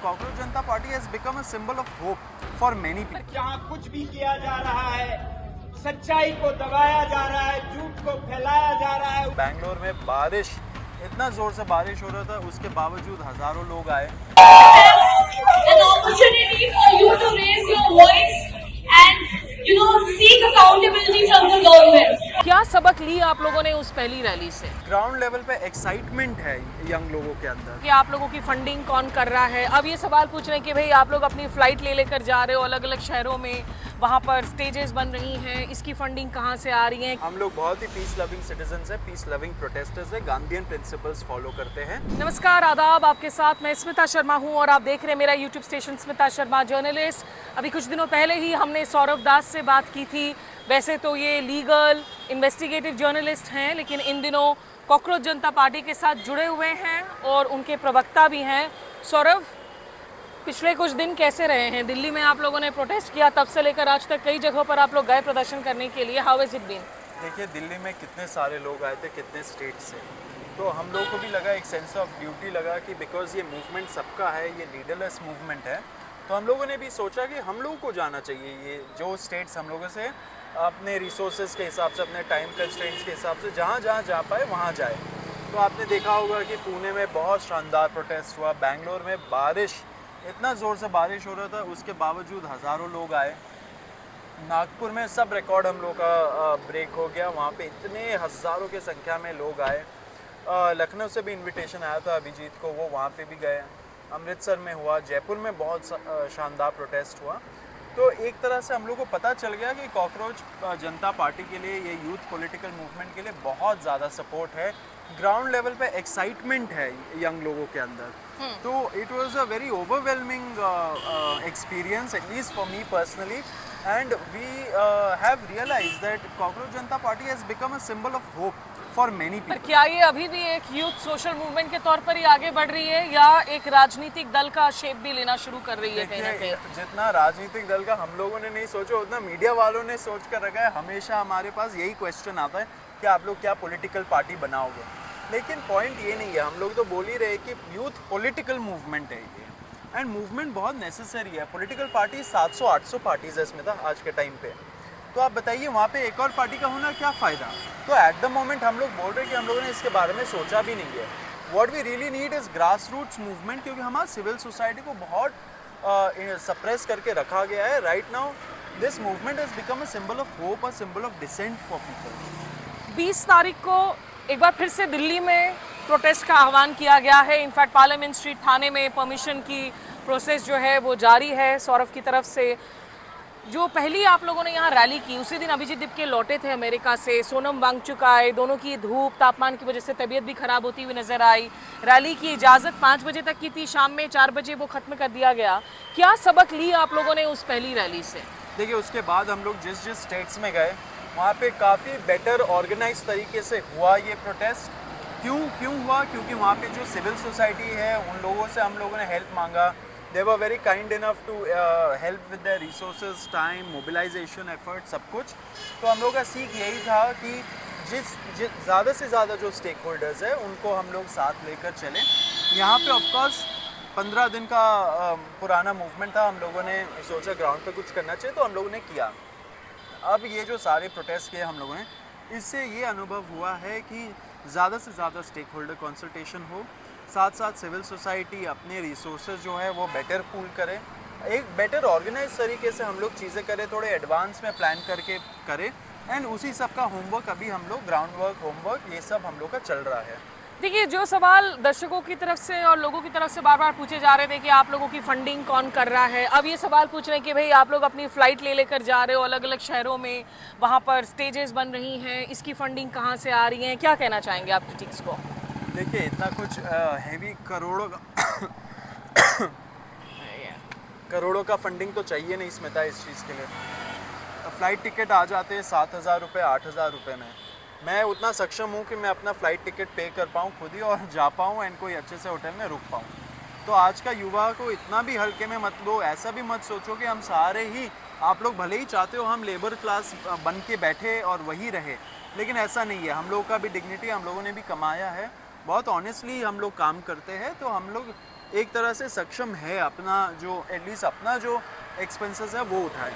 Cockroach Janta party has become a symbol of hope for many people. जहाँ कुछ भी किया जा रहा है, सच्चाई को दबाया जा रहा है, झूठ को फैलाया जा रहा है। बैंगलोर में बारिश, इतना जोर से बारिश हो रहा था, उसके बावजूद हजारों लोग आए। An opportunity for you to raise your voice and seek accountability from the government. क्या सबक ली आप लोगों ने उस पहली रैली से? ग्राउंड लेवल पे एक्साइटमेंट है यंग लोगों के अंदर कि आप लोगों की फंडिंग कौन कर रहा है। अब ये सवाल पूछ रहे हैं कि भाई आप लोग अपनी फ्लाइट ले लेकर जा रहे हो अलग अलग शहरों में, वहाँ पर स्टेजेस बन रही हैं, इसकी फंडिंग कहाँ से आ रही है? हम लोग बहुत ही पीस लविंग सिटीजन्स हैं, पीस लविंग प्रोटेस्टर्स हैं, गांधीयन प्रिंसिपल्स फॉलो करते हैं। नमस्कार, आदाब, आपके साथ मैं स्मिता शर्मा हूँ और आप देख रहे हैं मेरा YouTube station Smita Sharma journalist. अभी कुछ दिनों पहले ही हमने सौरभ दास से बात की थी। वैसे तो ये लीगल इन्वेस्टिगेटिव जर्नलिस्ट हैं, लेकिन इन दिनों कॉकरोच जनता पार्टी के साथ जुड़े हुए हैं और उनके प्रवक्ता भी हैं। सौरभ, पिछले कुछ दिन कैसे रहे हैं? दिल्ली में आप लोगों ने प्रोटेस्ट किया, तब से लेकर आज तक कई जगहों पर आप लोग गए प्रदर्शन करने के लिए। How is it been? देखिए, दिल्ली में कितने सारे लोग आए थे, कितने स्टेट से, तो हम लोग को भी लगा, एक सेंस ऑफ ड्यूटी लगा कि बिकॉज ये मूवमेंट सबका है, ये लीडरलेस मूवमेंट है, तो हम लोगों ने भी सोचा कि हम लोगों को जाना चाहिए। ये जो स्टेट्स हम लोगों से अपने रिसोर्सेज के हिसाब से, अपने टाइम कंस्ट्रेंट्स के हिसाब से जहाँ जहाँ जा पाए वहाँ जाए। तो आपने देखा होगा कि पुणे में बहुत शानदार प्रोटेस्ट हुआ, बैंगलोर में बारिश, इतना ज़ोर से बारिश हो रहा था, उसके बावजूद हज़ारों लोग आए। नागपुर में सब रिकॉर्ड हम लोग का ब्रेक हो गया, वहाँ पे इतने हज़ारों की संख्या में लोग आए। लखनऊ से भी इनविटेशन आया था अभिजीत को, वो वहाँ पे भी गए। अमृतसर में हुआ, जयपुर में बहुत शानदार प्रोटेस्ट हुआ। तो एक तरह से हम लोग को पता चल गया कि कॉकरोच जनता पार्टी के लिए, ये यूथ पॉलिटिकल मूवमेंट के लिए बहुत ज़्यादा सपोर्ट है। ग्राउंड लेवल पे एक्साइटमेंट है यंग लोगों के अंदर। तो it was a very overwhelming experience, at least for me personally, and we have realised that cockroach Janta party has become a symbol of hope for many पर पीपल। क्या ये अभी भी एक यूथ सोशल मूवमेंट के तौर पर ही आगे बढ़ रही है या एक राजनीतिक दल का शेप भी लेना शुरू कर रही है कहीं ना देखिए, कहीं? जितना राजनीतिक दल का हम लोगों ने नहीं सोचा, उतना मीडिया वालों ने सोच कर रखा है। हमेशा हमारे पास यही क्वेश्चन आता है कि आप लोग क्या पॉलिटिकल पार्टी बनाओगे, लेकिन पॉइंट ये नहीं है। हम लोग तो बोल ही रहे कि यूथ पॉलिटिकल मूवमेंट है ये, एंड मूवमेंट बहुत नेसेसरी है। पॉलिटिकल पार्टी 700-800 पार्टीज है इसमें था आज के टाइम पे, तो आप बताइए वहाँ पे एक और पार्टी का होना क्या फ़ायदा। तो एट द मोमेंट हम लोग बोल रहे हैं कि हम लोगों ने इसके बारे में सोचा भी नहीं है। What we really need is grass roots movement, क्योंकि हमारा सिविल सोसाइटी को बहुत सप्रेस करके रखा गया है। Right now this movement has become a symbol of hope, a symbol of dissent for people. 20 तारीख को एक बार फिर से दिल्ली में प्रोटेस्ट का आह्वान किया गया है। इनफैक्ट पार्लियामेंट स्ट्रीट थाने में परमिशन की प्रोसेस जो है वो जारी है सौरभ की तरफ से। जो पहली आप लोगों ने यहाँ रैली की, उसी दिन अभिजीत दीपके लौटे थे अमेरिका से, सोनम वांगचुक आए, दोनों की धूप तापमान की वजह से तबीयत भी खराब होती हुई नजर आई। रैली की इजाज़त 5 बजे तक की थी, शाम में 4 बजे वो ख़त्म कर दिया गया। क्या सबक ली आप लोगों ने उस पहली रैली से? देखिए, उसके बाद हम लोग जिस जिस स्टेट्स में गए, वहाँ पे काफ़ी बेटर ऑर्गेनाइज तरीके से हुआ ये प्रोटेस्ट। क्यों हुआ? क्योंकि वहाँ पे जो सिविल सोसाइटी है, उन लोगों से हम लोगों ने हेल्प मांगा। They were very kind enough to help with their resources, time, mobilization effort, सब कुछ। तो हम लोग का सीख यही था कि जिस ज़्यादा से ज़्यादा जो स्टेक होल्डर्स है उनको हम लोग साथ लेकर चलें। यहाँ पे ऑफकोर्स 15 दिन का पुराना मूवमेंट था, हम लोगों ने सोचा ग्राउंड पे कुछ करना चाहिए, तो हम लोगों ने किया। अब ये जो सारे प्रोटेस्ट किए हम लोगों ने, इससे ये अनुभव हुआ है कि ज़्यादा से ज़्यादा स्टेक होल्डर कंसल्टेशन हो, साथ साथ सिविल सोसाइटी अपने रिसोर्सेज जो है वो बेटर पूल करे, एक बेटर ऑर्गेनाइज तरीके से हम लोग चीज़ें करें, थोड़े एडवांस में प्लान करके करें, एंड उसी सब का होमवर्क अभी हम लोग ग्राउंड वर्क, होमवर्क, ये सब हम लोग का चल रहा है। देखिए, जो सवाल दर्शकों की तरफ से और लोगों की तरफ से बार बार पूछे जा रहे थे कि आप लोगों की फंडिंग कौन कर रहा है, अब ये सवाल पूछ रहे हैं कि भाई आप लोग अपनी फ़्लाइट ले लेकर जा रहे हो अलग अलग शहरों में, वहाँ पर स्टेजेस बन रही हैं, इसकी फंडिंग कहाँ से आ रही है? क्या कहना चाहेंगे आप क्रिटिक्स को? देखिए, इतना कुछ हैवी करोड़ों का फंडिंग तो चाहिए नहीं इसमें था इस चीज़ के लिए। फ़्लाइट टिकट आ जाते हैं 7,000 रुपये, 8,000 रुपये में। मैं उतना सक्षम हूँ कि मैं अपना फ़्लाइट टिकट पे कर पाऊँ खुद ही और जा पाऊँ एंड कोई अच्छे से होटल में रुक पाऊँ। तो आज का युवा को इतना भी हल्के में मत लो, ऐसा भी मत सोचो कि हम सारे ही, आप लोग भले ही चाहते हो हम लेबर क्लास बन के बैठे और वही रहे, लेकिन ऐसा नहीं है। हम लोग का भी डिग्निटी हम लोगों ने भी कमाया है, बहुत ऑनेस्टली हम लोग काम करते हैं, तो हम लोग एक तरह से सक्षम है अपना जो एटलीस्ट अपना जो एक्सपेंसेस है वो उठाएं।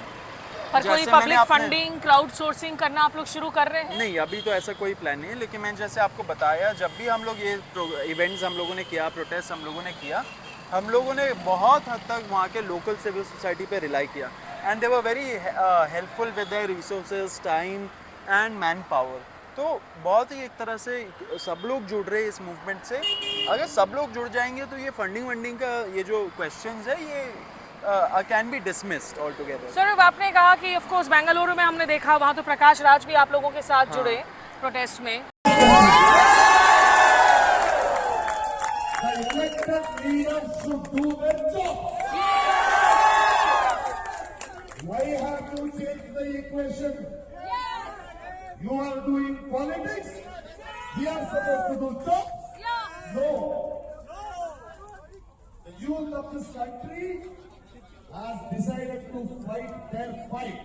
पर कोई जैसे मैंने पब्लिक अपने- फंडिंग क्राउड सोर्सिंग करना आप लोग शुरू कर रहे हैं? नहीं, अभी तो ऐसा कोई प्लान नहीं है, लेकिन मैंने जैसे आपको बताया जब भी हम लोग ये इवेंट्स हम लोगों ने किया, प्रोटेस्ट हम लोगों ने किया, हम लोगों ने बहुत हद तक वहाँ के लोकल सिविल सोसाइटी पे रिलाई किया and they were very helpful with their resources, time and man power. तो बहुत ही एक तरह से सब लोग जुड़ रहे हैं इस मूवमेंट से। अगर सब लोग जुड़ जाएंगे तो ये फंडिंग का ये जो क्वेश्चंस है ये can be dismissed all together. Sir, आपने कहा कि ऑफ कोर्स बेंगलुरु में हमने देखा, वहाँ तो प्रकाश राज भी आप लोगों के साथ जुड़े प्रोटेस्ट में। The elected leaders should do their job. Why have you changed the equation? You are doing politics. We are supposed to do jobs. No. The youth of this country has decided to fight their fight.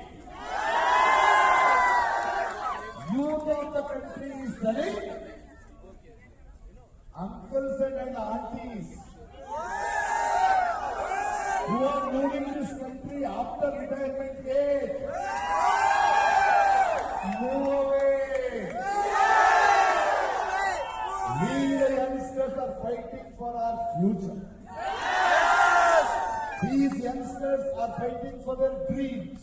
Youth of the country is telling uncles and aunties who are moving this country after retirement age, move away. We the youngsters are fighting for our future. These youngsters are fighting for their dreams.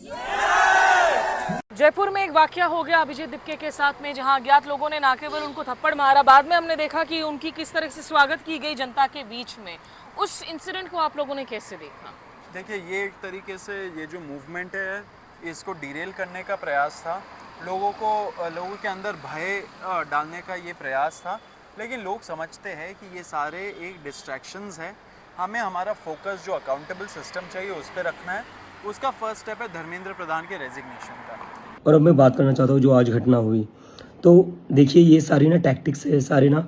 Jaipur में एक वाकया हो गया अभिजीत दिपके के साथ में, जहां अज्ञात लोगों ने ना केवल उनको थप्पड़ मारा, बाद में हमने देखा कि उनकी किस तरह से स्वागत की गई जनता के बीच में। उस इंसिडेंट को आप लोगों ने कैसे देखा? देखिए, ये एक तरीके से ये जो मूवमेंट है इसको डिरेल करने का प्रयास था, लोगों के अंदर भय डालने का ये प्रयास था। लेकिन लोग समझते हैं कि ये सारे एक डिस्ट्रैक्शंस हैं। हमें हमारा फोकस जो अकाउंटेबल सिस्टम चाहिए उस पर रखना है। उसका फर्स्ट स्टेप है धर्मेंद्र प्रधान के रेजिग्नेशन का। और अब मैं बात करना चाहता हूँ जो आज घटना हुई। तो देखिए, ये सारी ना टैक्टिक्स है, सारे ना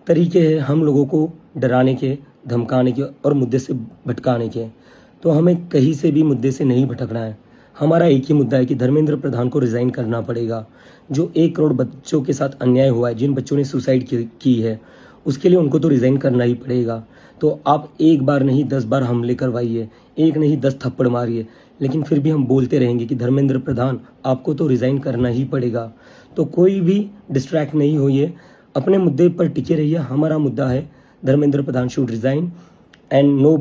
तरीके हैं हम लोगों को डराने के, धमकाने के और मुद्दे से भटकाने के। तो हमें कहीं से भी मुद्दे से नहीं भटकना है। हमारा एक ही मुद्दा है कि धर्मेंद्र प्रधान को रिज़ाइन करना पड़ेगा। जो 1 करोड़ बच्चों के साथ अन्याय हुआ है, जिन बच्चों ने सुसाइड की है, उसके लिए उनको तो रिज़ाइन करना ही पड़ेगा। तो आप एक बार नहीं 10 बार हमले करवाइए, एक नहीं 10 थप्पड़ मारिए, लेकिन फिर भी हम बोलते रहेंगे कि धर्मेंद्र प्रधान आपको तो रिज़ाइन करना ही पड़ेगा। तो कोई भी डिस्ट्रैक्ट नहीं होइए, अपने मुद्दे पर टिके रहिए। हमारा मुद्दा है Dharmendra Pradhan should resign and no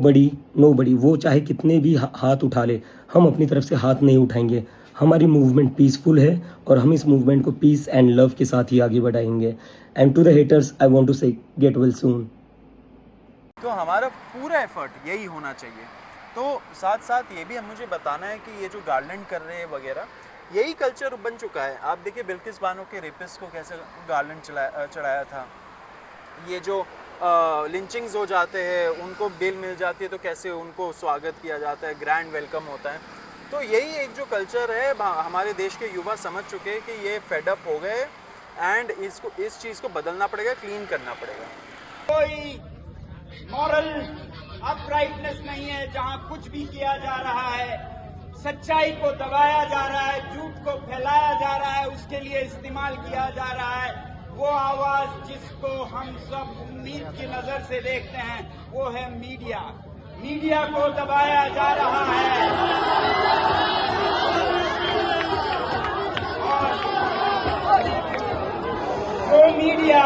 बडी वो चाहे कितने भी हाथ उठा ले, हम अपनी तरफ से हाथ नहीं उठाएंगे। हमारी मूवमेंट पीसफुल है और हम इस मूवमेंट को पीस एंड लव के साथ ही आगे बढ़ाएंगे। And to the haters I want to say get well soon. तो हमारा पूरा एफर्ट यही होना चाहिए। तो साथ साथ ये भी मुझे बताना है कि ये जो गार्लैंड कर रहे हैं वगैरह, यही कल्चर बन चुका है। आप देखिए बिल्किस बानो के रेपिस्ट को कैसे गार्लैंड चढ़ाया था। ये जो लिंचिंग्स हो जाते हैं, उनको बेल मिल जाती है तो कैसे उनको स्वागत किया जाता है, ग्रैंड वेलकम होता है। तो यही एक जो कल्चर है, हमारे देश के युवा समझ चुके हैं कि ये फेड अप हो गए एंड इस चीज़ को बदलना पड़ेगा, क्लीन करना पड़ेगा। कोई मॉरल अपराइटनेस नहीं है जहां कुछ भी किया जा रहा है, सच्चाई को दबाया जा रहा है, झूठ को फैलाया जा रहा है, उसके लिए इस्तेमाल किया जा रहा है। वो आवाज जिसको हम सब उम्मीद की नजर से देखते हैं वो है मीडिया। मीडिया को दबाया जा रहा है और जो मीडिया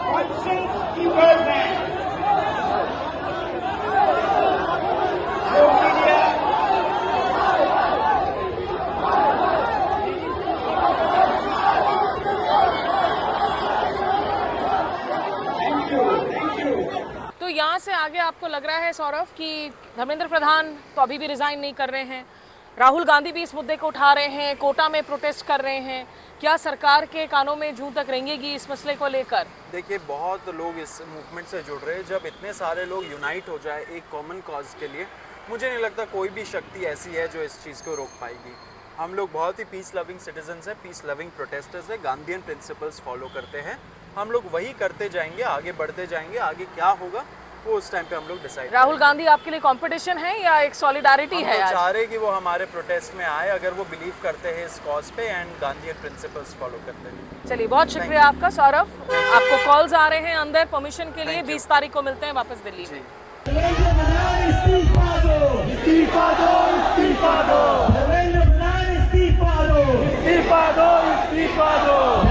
कॉन्शियस कीपर्स हैं, जो मीडिया तो यहाँ से आगे आपको लग रहा है सौरभ कि धर्मेंद्र प्रधान तो अभी भी रिजाइन नहीं कर रहे हैं, राहुल गांधी भी इस मुद्दे को उठा रहे हैं, कोटा में प्रोटेस्ट कर रहे हैं, क्या सरकार के कानों में जूं तक रेंगेगी इस मसले को लेकर? देखिए, बहुत लोग इस मूवमेंट से जुड़ रहे हैं। जब इतने सारे लोग यूनाइट हो जाए एक कॉमन कॉज के लिए, मुझे नहीं लगता कोई भी शक्ति ऐसी है जो इस चीज़ को रोक पाएगी। हम लोग बहुत ही पीस लविंग सिटीजन्स हैं, पीस लविंग प्रोटेस्टर्स हैं, गांधीयन प्रिंसिपल्स फॉलो करते हैं। हम लोग वही करते जाएंगे, आगे बढ़ते जाएंगे। आगे क्या होगा वो उस टाइम पे हम लोग डिसाइड राहुल गांधी आपके लिए कंपटीशन है या एक सॉलिडारिटी है आज? चाह रहे कि वो हमारे प्रोटेस्ट में आए अगर वो बिलीव करते हैं इस कॉज पे एंड गांधीयन प्रिंसिपल्स फॉलो करते हैं। चलिए बहुत शुक्रिया आपका सौरभ। आपको कॉल्स आ रहे हैं अंदर परमिशन के लिए। 20 तारीख को मिलते हैं वापस दिल्ली में। इस्तीफा दो, इस्तीफा दो, इस्तीफा दो, इस्तीफा दो, इस्तीफा दो।